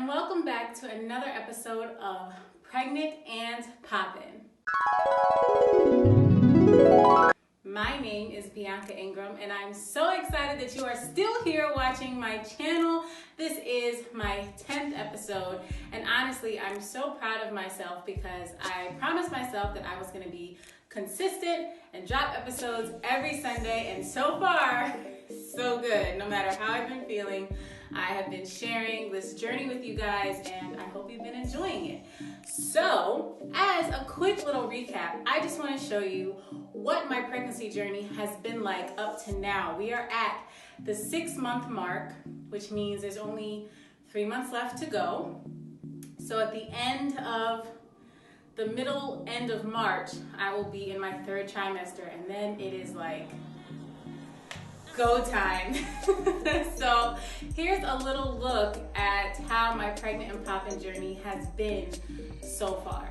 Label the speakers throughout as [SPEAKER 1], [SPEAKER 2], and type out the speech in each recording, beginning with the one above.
[SPEAKER 1] and welcome back to another episode of Pregnant and Poppin'. My name is Bianca Ingram, and I'm so excited that you are still here watching my channel. This is my 10th episode, and honestly, I'm so proud of myself because I promised myself that I was going to be consistent and drop episodes every Sunday, and so far, so good. No matter how I've been feeling, I have been sharing this journey with you guys, and I hope you've been enjoying it. So, as a quick little recap, I just want to show you what my pregnancy journey has been like up to now. We are at the 6-month mark, which means there's only 3 months left to go. So at the middle end of March, I will be in my 3rd trimester, and then it is like go time. So here's a little look at how my pregnant and poppin' journey has been so far.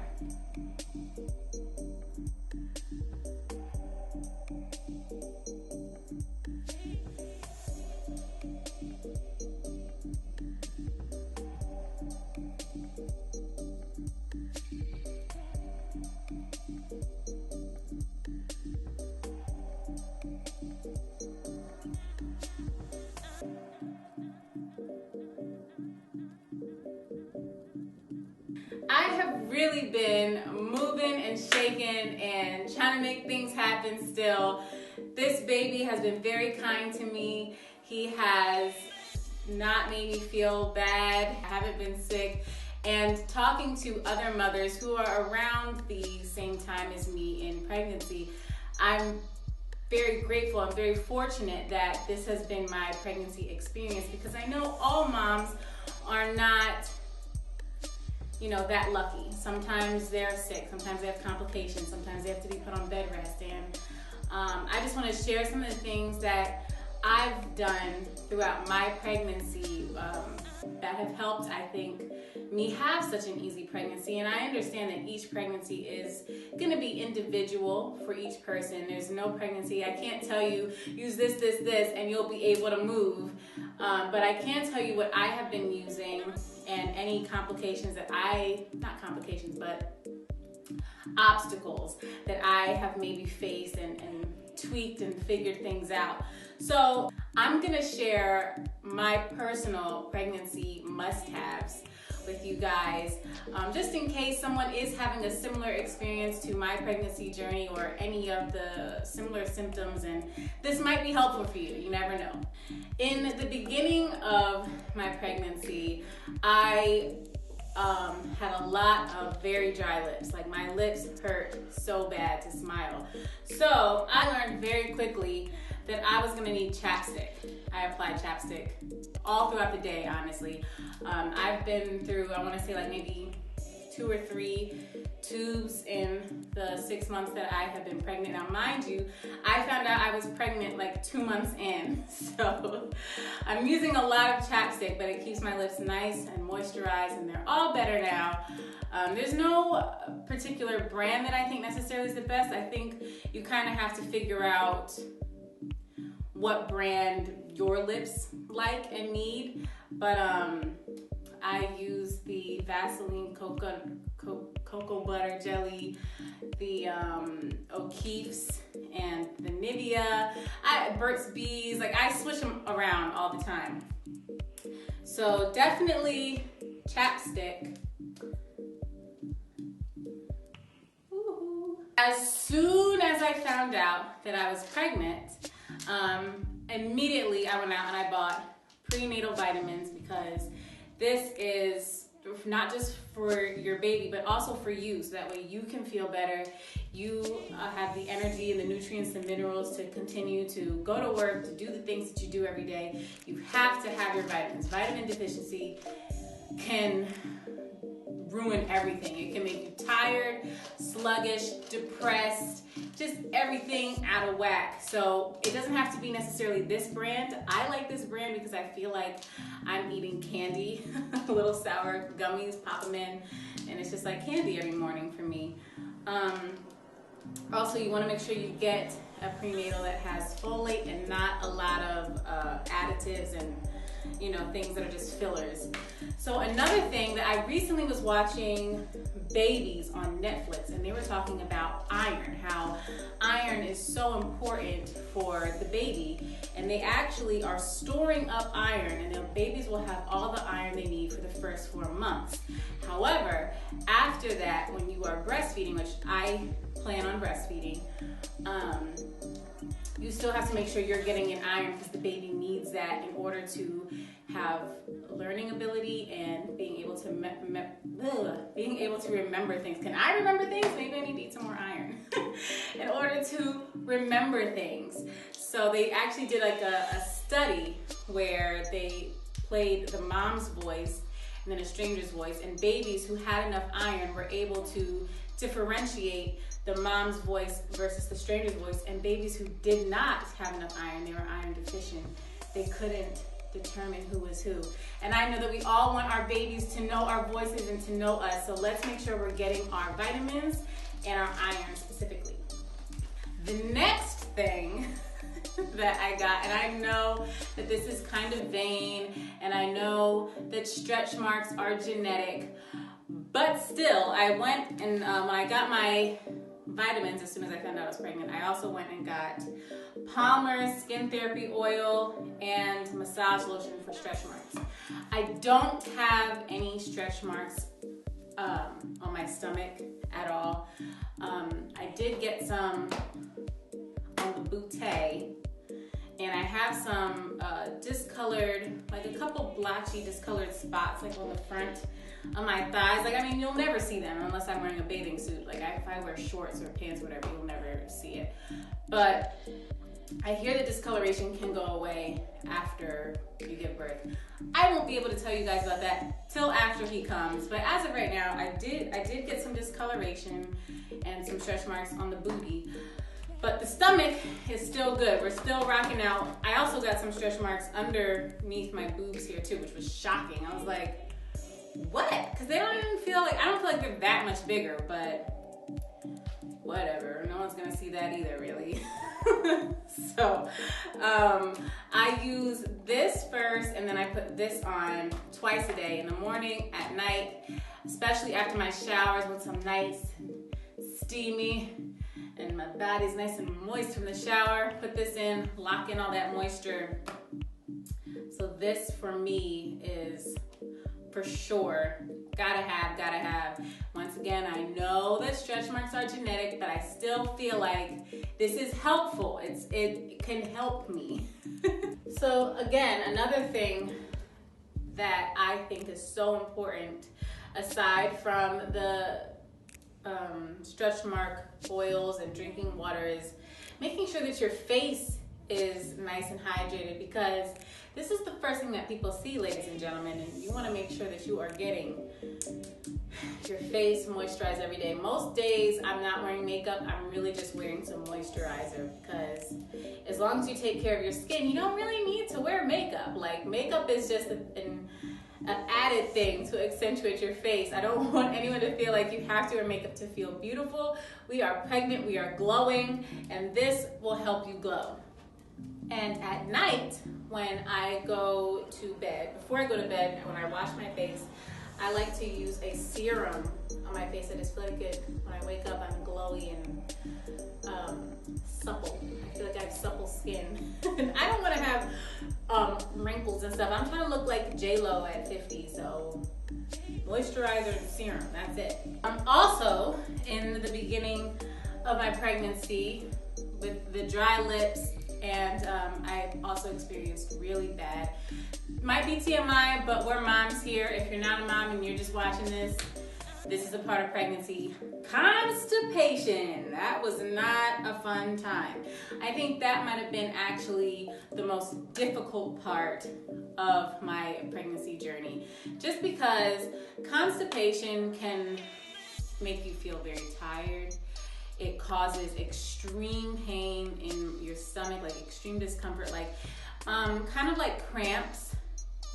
[SPEAKER 1] I have really been moving and shaking and trying to make things happen still. This baby has been very kind to me. He has not made me feel bad. I haven't been sick. And talking to other mothers who are around the same time as me in pregnancy, I'm very grateful. I'm very fortunate that this has been my pregnancy experience, because I know all moms are not that lucky. Sometimes they're sick, sometimes they have complications, sometimes they have to be put on bed rest. And I just want to share some of the things that I've done throughout my pregnancy that have helped, I think, me have such an easy pregnancy. And I understand that each pregnancy is going to be individual for each person. There's no pregnancy. I can't tell you, use this, and you'll be able to move. But I can tell you what I have been using and any complications that obstacles that I have maybe faced and tweaked and figured things out. So I'm gonna share my personal pregnancy must-haves with you guys, just in case someone is having a similar experience to my pregnancy journey or any of the similar symptoms, and this might be helpful for you. You never know. In the beginning of my pregnancy, I had a lot of very dry lips. Like, my lips hurt so bad to smile. So I learned very quickly that I was gonna need chapstick. I applied chapstick all throughout the day, honestly. I've been through, I wanna say, like maybe 2 or 3 tubes in the 6 months that I have been pregnant. Now, mind you, I found out I was pregnant like 2 months in. So I'm using a lot of chapstick, but it keeps my lips nice and moisturized, and they're all better now. There's no particular brand that I think necessarily is the best. I think you kind of have to figure out what brand your lips like and need. But I use the Vaseline cocoa butter jelly, the O'Keeffe's, and the Nivea, Burt's Bees. Like, I switch them around all the time. So definitely chapstick. Ooh. As soon as I found out that I was pregnant, immediately I went out and I bought prenatal vitamins, because this is not just for your baby, but also for you, so that way you can feel better. You have the energy and the nutrients and minerals to continue to go to work, to do the things that you do every day. You have to have your vitamins. Vitamin deficiency can ruin everything. It can make you tired, sluggish, depressed, just everything out of whack. So it doesn't have to be necessarily this brand. I like this brand because I feel like I'm eating candy, little sour gummies, pop them in, and it's just like candy every morning for me. Also, you want to make sure you get a prenatal that has folate and not a lot of additives and things that are just fillers. So another thing that I recently was watching Babies on Netflix, and they were talking about iron, how iron is so important for the baby, and they actually are storing up iron, and their babies will have all the iron they need for the first 4 months. However, after that, when you are breastfeeding, which I plan on breastfeeding, you still have to make sure you're getting in iron because the baby needs that in order to have learning ability and being able to remember things. Can I remember things? Maybe I need to eat some more iron in order to remember things. So they actually did like a study where they played the mom's voice and then a stranger's voice, and babies who had enough iron were able to differentiate the mom's voice versus the stranger's voice, and babies who did not have enough iron, they were iron deficient, they couldn't determine who was who. And I know that we all want our babies to know our voices and to know us, so let's make sure we're getting our vitamins and our iron specifically. The next thing that I got, and I know that this is kind of vain, and I know that stretch marks are genetic, but still, I went and when I got my vitamins as soon as I found out I was pregnant, I also went and got Palmer's Skin Therapy Oil and massage lotion for stretch marks. I don't have any stretch marks on my stomach at all. I did get some on the bootay, and I have some discolored, like a couple blotchy discolored spots like on the front of my thighs. Like, I mean, you'll never see them unless I'm wearing a bathing suit. Like, if I wear shorts or pants or whatever, you'll never see it. But I hear the discoloration can go away after you give birth. I won't be able to tell you guys about that till after he comes. But as of right now, I did get some discoloration and some stretch marks on the booty. But the stomach is still good. We're still rocking out. I also got some stretch marks underneath my boobs here too, which was shocking. I was like, what? Because they don't even feel like, I don't feel like they're that much bigger, but whatever. No one's gonna see that either, really. So I use this first, and then I put this on twice a day, in the morning, at night, especially after my showers when I'm nice and steamy and my body's nice and moist from the shower. Put this in, lock in all that moisture. So this for me is for sure gotta have. Once again, I know that stretch marks are genetic, but I still feel like this is helpful. It can help me. So again, another thing that I think is so important, aside from the stretch mark oils and drinking water, is making sure that your face is nice and hydrated, because this is the first thing that people see, ladies and gentlemen, and you want to make sure that you are getting your face moisturized every day. Most days I'm not wearing makeup, I'm really just wearing some moisturizer, because as long as you take care of your skin, you don't really need to wear makeup. Like, makeup is just an added thing to accentuate your face. I don't want anyone to feel like you have to wear makeup to feel beautiful. We are pregnant, we are glowing, and this will help you glow. And at night, when I go to bed, before I go to bed, when I wash my face, I like to use a serum on my face. I just feel like when I wake up, I'm glowy and supple. I feel like I have supple skin. And I don't want to have wrinkles and stuff. I'm trying to look like J-Lo at 50, so moisturizer and serum, that's it. Also, in the beginning of my pregnancy, with the dry lips, and I also experienced really bad, might be TMI, but we're moms here. If you're not a mom and you're just watching this is a part of pregnancy. Constipation. That was not a fun time. I think that might have been actually the most difficult part of my pregnancy journey, just because constipation can make you feel very tired. It causes extreme pain in your stomach, like extreme discomfort, like kind of like cramps,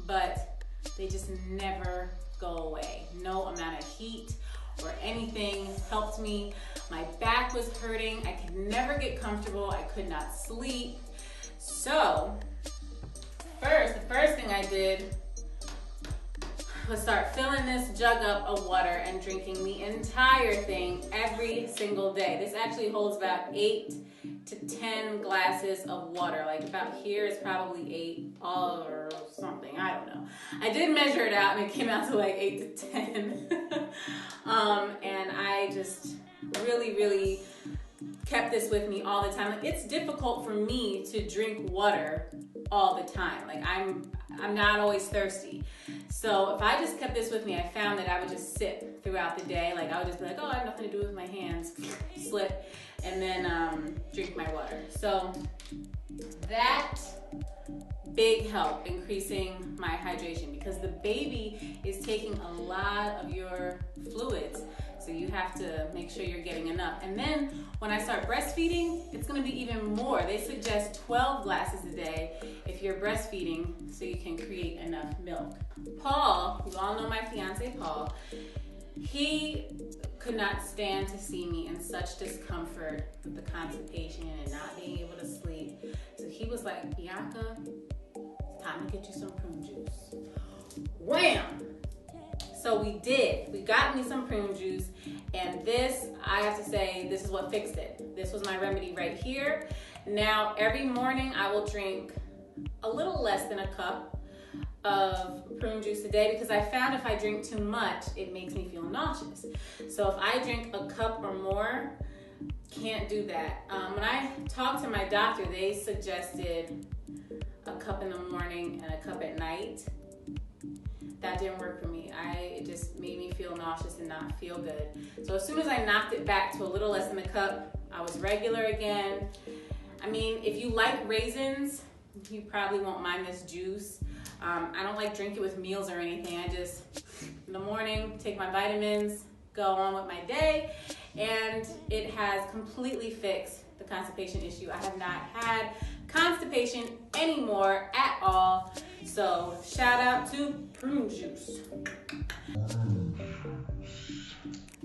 [SPEAKER 1] but they just never go away. No amount of heat or anything helped me. My back was hurting. I could never get comfortable. I could not sleep. So the first thing I did start filling this jug up of water and drinking the entire thing every single day. This actually holds about 8 to 10 glasses of water. Like about here is probably 8 or something, I don't know. I did measure it out and it came out to like 8 to 10. And I just really kept this with me all the time. Like, it's difficult for me to drink water all the time. Like I'm not always thirsty. So if I just kept this with me, I found that I would just sip throughout the day. Like I would just be like, oh, I have nothing to do with my hands, slip, and then drink my water. So that big help increasing my hydration, because the baby is taking a lot of your fluids. So you have to make sure you're getting enough. And then when I start breastfeeding, it's gonna be even more. They suggest 12 glasses a day if you're breastfeeding, so you can create enough milk. Paul, you all know my fiance Paul, he could not stand to see me in such discomfort with the constipation and not being able to sleep. So he was like, Bianca, it's time to get you some prune juice. Wham! So we did. We got me some prune juice, and this, I have to say, this is what fixed it. This was my remedy right here. Now, every morning I will drink a little less than a cup of prune juice a day, because I found if I drink too much, it makes me feel nauseous. So if I drink a cup or more, can't do that. When I talked to my doctor, they suggested a cup in the morning and a cup at night. That didn't work for me. It just made me feel nauseous and not feel good. So as soon as I knocked it back to a little less than a cup, I was regular again. I mean, if you like raisins, you probably won't mind this juice. I don't like drink it with meals or anything. I just, in the morning, take my vitamins, go on with my day, and it has completely fixed the constipation issue. I have not had constipation anymore at all. So shout out to prune juice.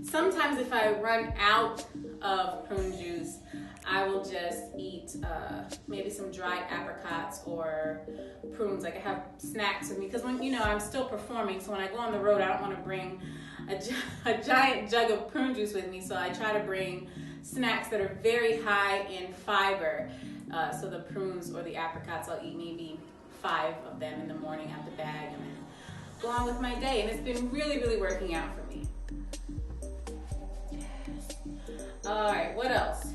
[SPEAKER 1] Sometimes if I run out of prune juice, I will just eat maybe some dried apricots or prunes. Like I have snacks with me, because when, you know, I'm still performing, so when I go on the road, I don't want to bring a giant jug of prune juice with me. So I try to bring snacks that are very high in fiber. So the prunes or the apricots, I'll eat maybe 5 of them in the morning out the bag, and then go on with my day. And it's been really working out for me. All right, what else?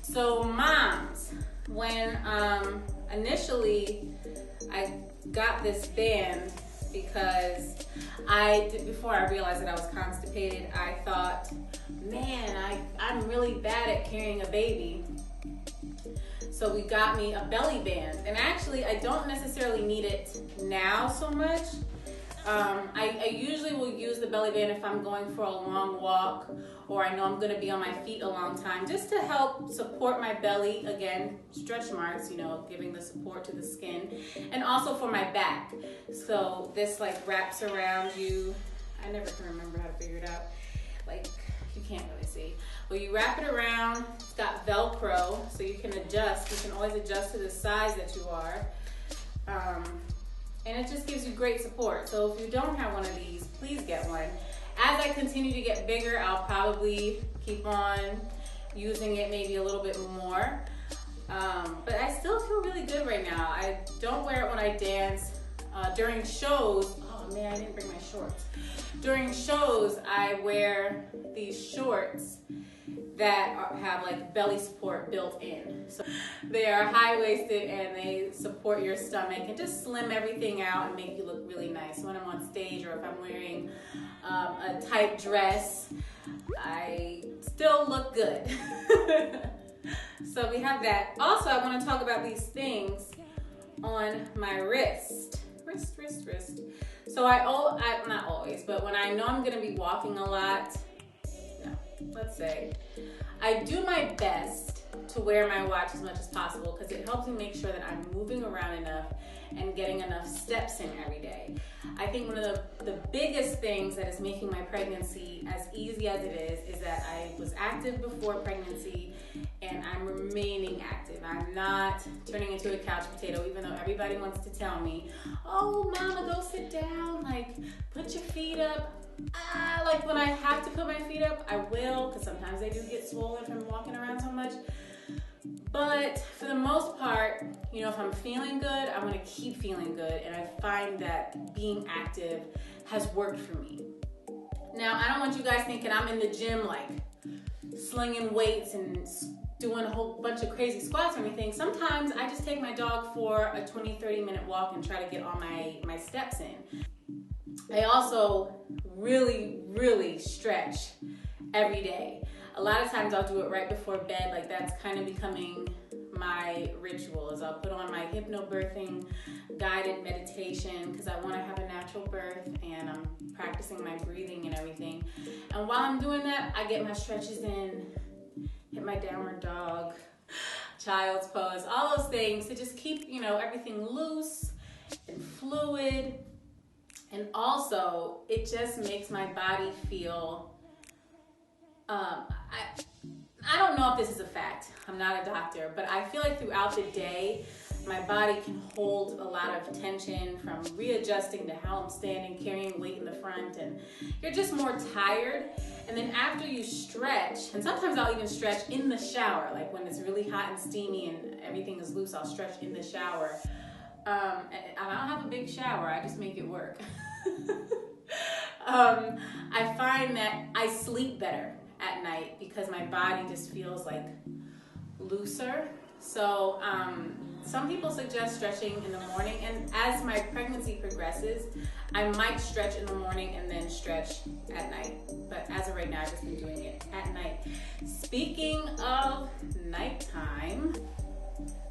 [SPEAKER 1] So moms, when initially I got this band, because before I realized that I was constipated, I thought, man, I'm really bad at carrying a baby. So we got me a belly band. And actually, I don't necessarily need it now so much. I usually will use the belly band if I'm going for a long walk, or I know I'm gonna be on my feet a long time, just to help support my belly, again, stretch marks, you know, giving the support to the skin, and also for my back. So this like wraps around you. I never can remember how to figure it out. Like, you can't really see. Well, you wrap it around, it's got Velcro, so you can adjust. You can always adjust to the size that you are. And it just gives you great support. So if you don't have one of these, please get one. As I continue to get bigger, I'll probably keep on using it maybe a little bit more. But I still feel really good right now. I don't wear it when I dance. During shows, oh man, I didn't bring my shorts. During shows, I wear these shorts that have like belly support built in. So they are high-waisted and they support your stomach and just slim everything out and make you look really nice. So when I'm on stage, or if I'm wearing a tight dress, I still look good. So we have that. Also, I want to talk about these things on my wrist. Wrist. So I'm not always, but when I know I'm gonna be walking a lot, let's say, I do my best to wear my watch as much as possible, because it helps me make sure that I'm moving around enough and getting enough steps in every day. I think one of the biggest things that is making my pregnancy as easy as it is that I was active before pregnancy and I'm remaining active. I'm not turning into a couch potato, even though everybody wants to tell me, oh, mama, go sit like, put your feet up. Like when I have to put my feet up, I will, because sometimes they do get swollen from walking around so much. But for the most part, you know, if I'm feeling good, I'm gonna keep feeling good. And I find that being active has worked for me. Now, I don't want you guys thinking I'm in the gym like slinging weights and doing a whole bunch of crazy squats or anything. Sometimes I just take my dog for a 20-30 minute walk and try to get all my steps in. I also really stretch every day. A lot of times I'll do it right before bed. Like that's kind of becoming my ritual, is I'll put on my hypnobirthing guided meditation because I want to have a natural birth, and I'm practicing my breathing and everything. And while I'm doing that, I get my stretches in, hit my downward dog, child's pose, all those things to just keep, you know, everything loose and fluid. And also, it just makes my body feel, I don't know if this is a fact, I'm not a doctor, but I feel like throughout the day, my body can hold a lot of tension from readjusting to how I'm standing, carrying weight in the front, and you're just more tired. And then after you stretch, and sometimes I'll even stretch in the shower, like when it's really hot and steamy and everything is loose, I'll stretch in the shower. I don't have a big shower, I just make it work. I find that I sleep better at night because my body just feels like looser. So some people suggest stretching in the morning, and as my pregnancy progresses, I might stretch in the morning and then stretch at night. But as of right now, I've just been doing it at night. Speaking of nighttime,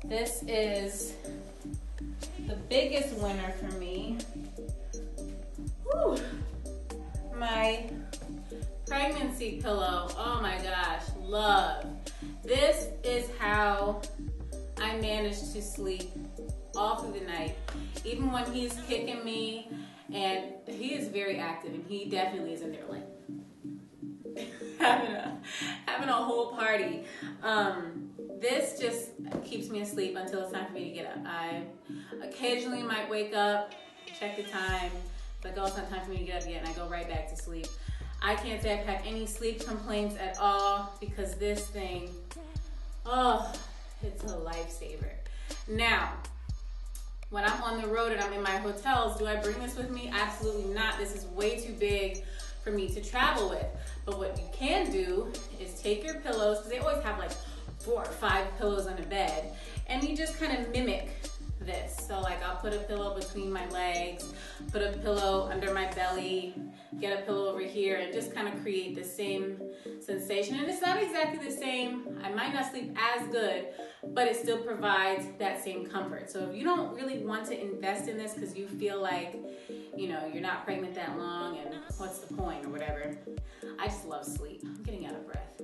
[SPEAKER 1] this is the biggest winner for me. Whew. My pregnancy pillow. Oh my gosh, love. This is how I manage to sleep all through the night. Even when he's kicking me, and he is very active, and he definitely is in there like having a whole party. This just keeps me asleep until it's time for me to get up. I occasionally might wake up, check the time, but oh, it's not time for me to get up yet, and I go right back to sleep. I can't say I've had any sleep complaints at all because this thing, oh, it's a lifesaver. Now, when I'm on the road and I'm in my hotels, do I bring this with me? Absolutely not. This is way too big for me to travel with. But what you can do is take your pillows, because they always have like 4 or 5 pillows on the bed, and you just kind of mimic this. So like I'll put a pillow between my legs, put a pillow under my belly, get a pillow over here, and just kind of create the same sensation. And it's not exactly the same. I might not sleep as good, but it still provides that same comfort. So if you don't really want to invest in this because you feel like, you know, you're not pregnant that long and what's the point or whatever, I just love sleep. I'm getting out of breath.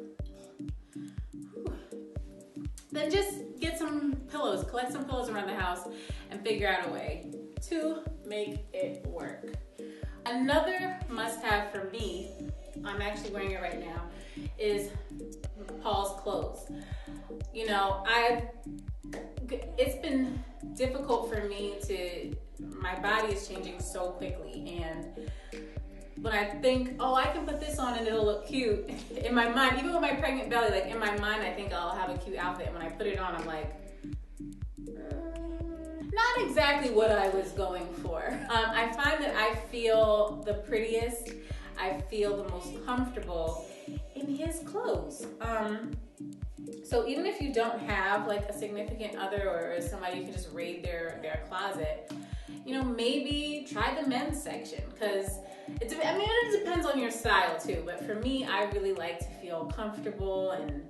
[SPEAKER 1] Then just get some pillows, collect some pillows around the house, and figure out a way to make it work. Another must-have for me, I'm actually wearing it right now, is Paul's clothes. You know, it's been difficult for me my body is changing so quickly, and when I think, oh, I can put this on and it'll look cute, in my mind, even with my pregnant belly, like in my mind, I think I'll have a cute outfit. And when I put it on, I'm like, not exactly what I was going for. I find that I feel the prettiest, I feel the most comfortable in his clothes. So even if you don't have like a significant other or somebody you can just raid their closet, you know, maybe try the men's section, because it depends on your style too, but for me, I really like to feel comfortable, and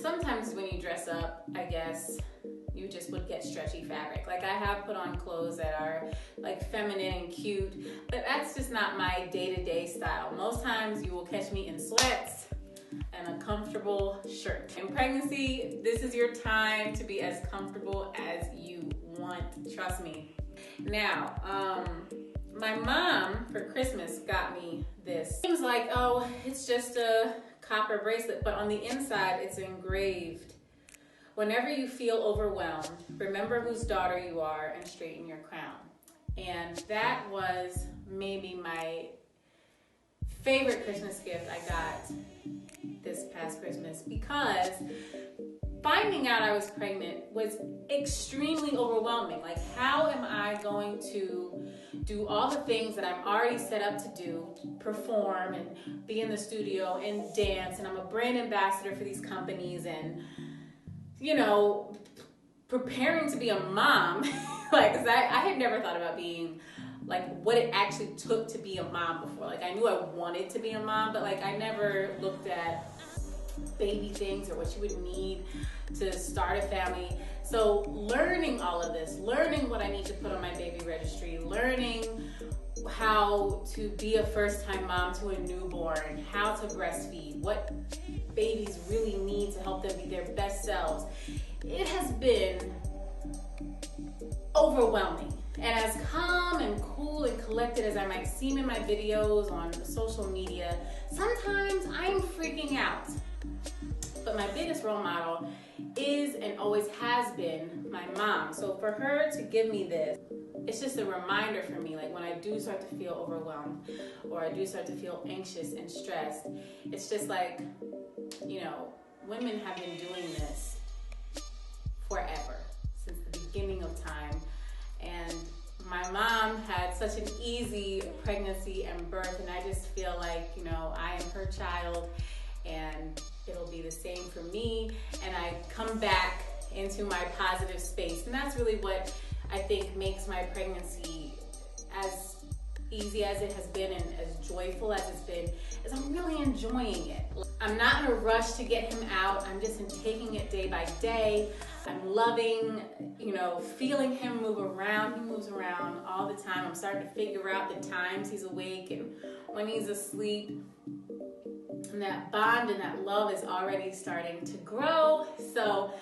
[SPEAKER 1] sometimes when you dress up, I guess, you just would get stretchy fabric. Like I have put on clothes that are like feminine and cute, but that's just not my day-to-day style. Most times you will catch me in sweats and a comfortable shirt. In pregnancy, this is your time to be as comfortable as you want, trust me. Now, my mom for Christmas got me this. Seems like, oh, it's just a copper bracelet, but on the inside it's engraved. Whenever you feel overwhelmed, remember whose daughter you are and straighten your crown. And that was maybe my favorite Christmas gift I got this past Christmas, because finding out I was pregnant was extremely overwhelming. Like, how am I going to do all the things that I'm already set up to do, perform and be in the studio and dance, and I'm a brand ambassador for these companies, and, you know, preparing to be a mom. Like, 'cause I had never thought about being, like, what it actually took to be a mom before. Like, I knew I wanted to be a mom, but, like, I never looked at baby things or what you would need to start a family. So learning all of this, learning what I need to put on my baby registry, learning how to be a first-time mom to a newborn, how to breastfeed, what babies really need to help them be their best selves. It has been overwhelming. And as calm and cool and collected as I might seem in my videos on social media, sometimes I'm freaking out. But my biggest role model is and always has been my mom. So for her to give me this, it's just a reminder for me, like when I do start to feel overwhelmed or I do start to feel anxious and stressed, it's just like, you know, women have been doing this forever, since the beginning of time. And my mom had such an easy pregnancy and birth, and I just feel like, you know, I am her child, and it'll be the same for me, and I come back into my positive space. And that's really what I think makes my pregnancy as easy as it has been and as joyful as it's been, is I'm really enjoying it. I'm not in a rush to get him out. I'm just taking it day by day. I'm loving, you know, feeling him move around. He moves around all the time. I'm starting to figure out the times he's awake and when he's asleep. And that bond and that love is already starting to grow. So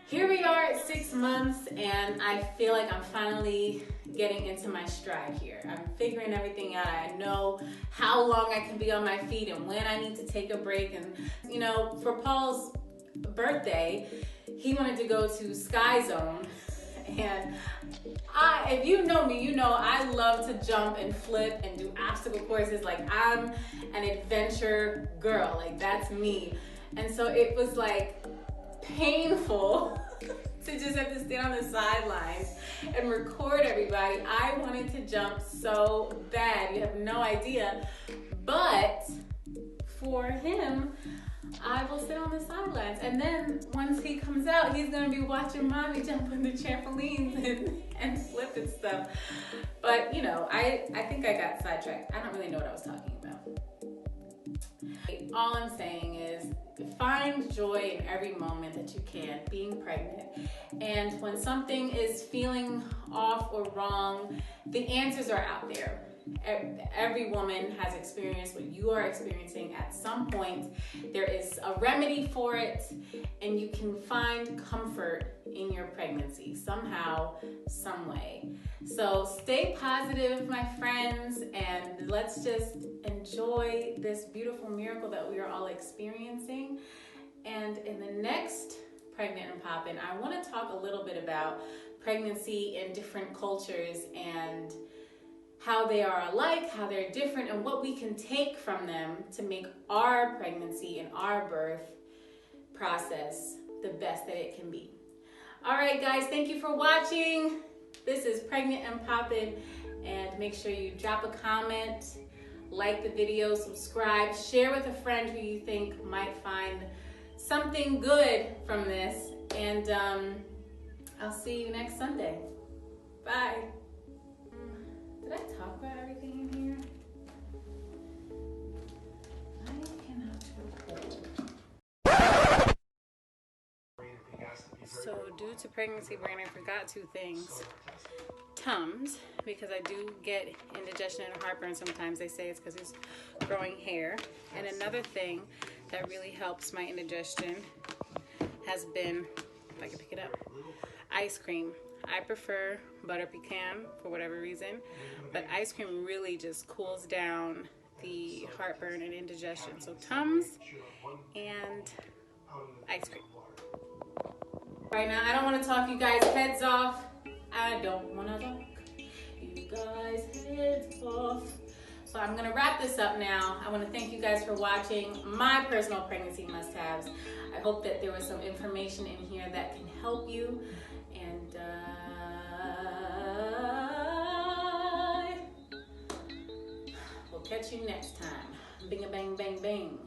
[SPEAKER 1] here we are at 6 months, and I feel like I'm finally getting into my stride here. I'm figuring everything out. I know how long I can be on my feet and when I need to take a break. And, you know, for Paul's birthday, he wanted to go to Sky Zone. And if you know me, you know I love to jump and flip and do obstacle courses. Like, I'm an adventure girl. Like, that's me. And so it was like painful to just have to stand on the sidelines and record everybody. I wanted to jump so bad. You have no idea. But for him, I will sit on the sidelines, and then once he comes out, he's gonna be watching mommy jump on the trampolines and flip and stuff. But you know, I think I got sidetracked. I don't really know what I was talking about. All I'm saying is find joy in every moment that you can being pregnant. And when something is feeling off or wrong, the answers are out there. Every woman has experienced what you are experiencing at some point. There is a remedy for it, and you can find comfort in your pregnancy somehow, some way. So stay positive, my friends, and let's just enjoy this beautiful miracle that we are all experiencing. And in the next Pregnant and Poppin', I want to talk a little bit about pregnancy in different cultures and how they are alike, how they're different, and what we can take from them to make our pregnancy and our birth process the best that it can be. All right, guys, thank you for watching. This is Pregnant and Poppin', and make sure you drop a comment, like the video, subscribe, share with a friend who you think might find something good from this, and I'll see you next Sunday. Bye. Did I talk about everything in here? I cannot record. So due to pregnancy brain, I forgot 2 things. Tums, because I do get indigestion and heartburn sometimes. They say it's because he's growing hair. And another thing that really helps my indigestion has been, if I can pick it up, ice cream. I prefer butter pecan for whatever reason, but ice cream really just cools down the heartburn and indigestion. So Tums and ice cream. Right now, I don't want to talk you guys' heads off. I don't want to talk. You So I'm gonna wrap this up now. I wanna thank you guys for watching my personal pregnancy must-haves. I hope that there was some information in here that can help you. And we'll catch you next time. Bing a bang bang bang.